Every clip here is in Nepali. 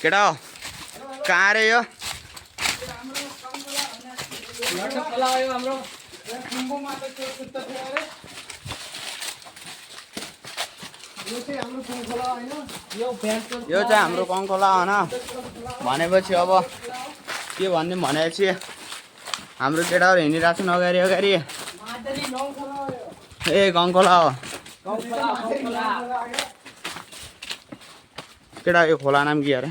केटा हो कहाँ रे यो यो चाहिँ हाम्रो कङ्कोला होइन भनेपछि अब के भन्ने भनेपछि हाम्रो केटाहरू हिँडिरहेको छन् अगाडि अगाडि ए कङ्कोला हो केटा यो खोला नाम के अरे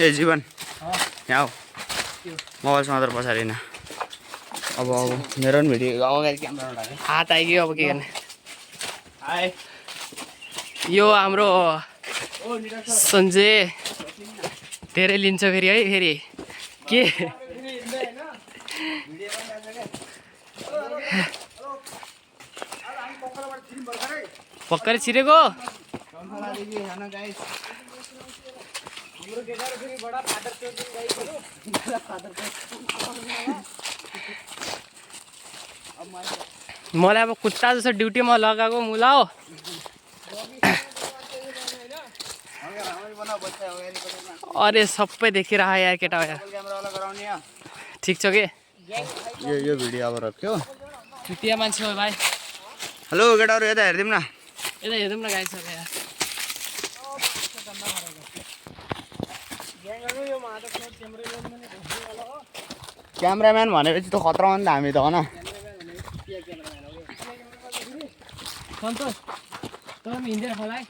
ए जीवन यहाँ मोबाइल समातेर पछाडि न अब मेरो पनि भिडियो अगाडि क्यामेरा हात आइगयो अब के गर्ने हाय यो हाम्रो सञ्जय धेरै लिन्छ फेरि है फेरि के भर्खरै छिरेको मलाई अब कुत्ता जस्तो ड्युटीमा लगाएको मुला हो अरे सबै देखिरह यार केटा हो यार ठिक छ के यो भिडियो अब रख्यो चुतिया मान्छे हो भाइ हेलो केटाहरू यता हेरिदिउँ न यता हेरौँ न गाई छ यार क्यामराम्यान भनेपछि त खतरा हो नि त हामी त होइन सन्तोष तर हिँडेर खोलाइ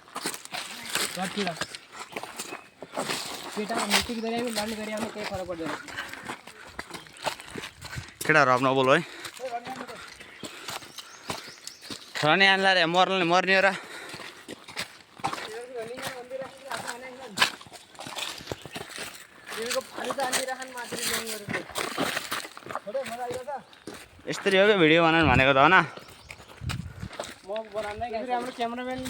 घरतिर केटा मिटिङ गरिआयो लड्ने गरिआउनु केही फरक पर्दैन केटाहरू अब नबोल है नि आन्ला रे मर्ने हो र यस्तरी हो क्या भिडियो बनाउनु भनेको त होइन म बनाउँदै हाम्रो क्यामेराम्यान